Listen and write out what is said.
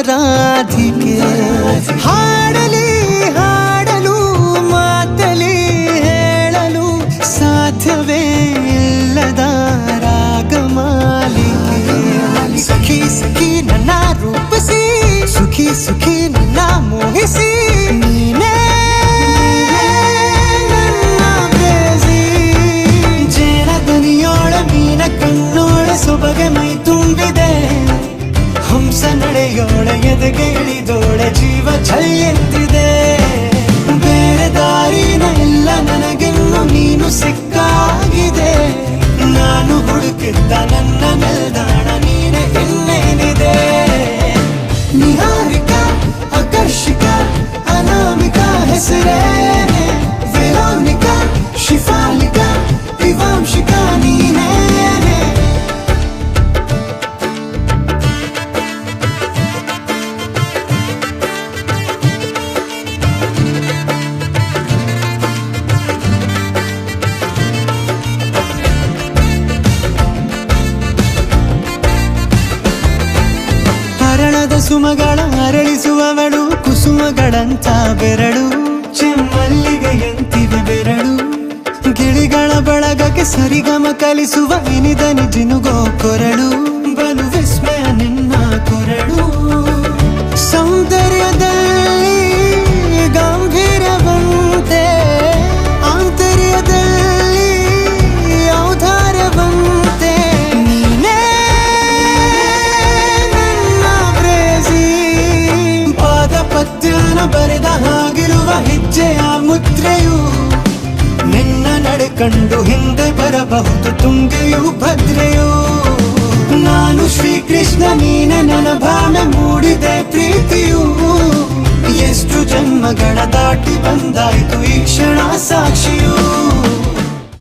ರಾಧಿಕೆ ಹಾಡಲಿ ಹಾಡಲು ಮಾತಲಿ ಹೇಳಲು ಸಾಧ್ಯವೇ ಇಲ್ಲದ ರಾಗಮಾಲಿಕೆ ಸಖಿ ಸಖಿ ನನ್ನ ರೂಪಿಸಿ ಸುಖಿ ಸುಖಿ ನನ್ನ ಮೋಹಿಸಿ ನೀನೇ ನನ್ನ ಪ್ರೇಯಸಿ ಜೇನ ದನಿಯೋಳ ಮೀನ ಕಣ್ಣೋಳ ಸೊಬಗೆ ಮೈ ತುಂಬಿದೆ ಹಂಸ ನಡೆಯೋಳ ಎದೆಗೆ ಇಳಿದೋಳ ಜೀವ ಛಲ್ಲೆಂದಿದೆ ಬೇರೆ ದಾರಿನ ಇಲ್ಲ ನನಗೆನ್ನು ನೀನು ಸಿಕ್ಕಾಗಿದೆ ನಾನು ಹುಡುಕಿದ್ದ ನನ್ನ ನಿಲ್ದಾಣ ನೀನೆ ಇನ್ನೇನಿದೆ ನಿಹಾರಿಕ ಆಕರ್ಷಿಕ ಅನಾಮಿಕ ಹೆಸರೇನೆ ವೆರೋನಿಕ ಶಿಫಾಲಿಕ ವಿವಾಂಶಿಕ ನೀನೇನೆ ಹರಣದ ಸುಮಗಳ ಅರಳಿಸುವವಳು ಕುಸುಮಗಳಂತ ಬೆರಳು ಚೆಮ್ಮಲ್ಲಿಗೆಯಂತಿವೆ ಬೆರಳು ಗಿಳಿಗಳ ಬಳಗಕ್ಕೆ ಸರಿಗಮ ಕಲಿಸುವ ಇನಿದನಿ ಜಿನುಗೋ ಕೊರಳು ಬಲು ವಿಸ್ಮಯ ನಿನ್ನ ಕೊರಳು ಸೌಂದರ್ಯದಲ್ಲಿ ಗಾಂಭೀರ್ಯವಂತೆ ಆಂತರ್ಯದಲ್ಲಿ ಔದಾರ್ಯವಂತೆ ನೀನೇ ನನ್ನ ಪ್ರೇಯಸಿ ಪಾದ ಪದ್ಯನ ಬರೆದ ಹಾಗಿರುವ ಹೆಜ್ಜೆಯ ಮುದ್ರೆಯು ನಿನ್ನ ನಡೆ ಕಂಡು ಹಿಂದೆ ಬರಬಹುದು ತುಂಗೆಯು ಭದ್ರೆಯು ನಾನು ಶ್ರೀಕೃಷ್ಣ ನೀನೆ ನನ್ನ ಭಾವನೆ ಮೂಡಿದೆ ಪ್ರೀತಿಯು ಎಷ್ಟು ಜನ್ಮಗಳ ದಾಟಿ ಬಂದಾಯ್ತು ಈ ಕ್ಷಣ ಸಾಕ್ಷಿಯು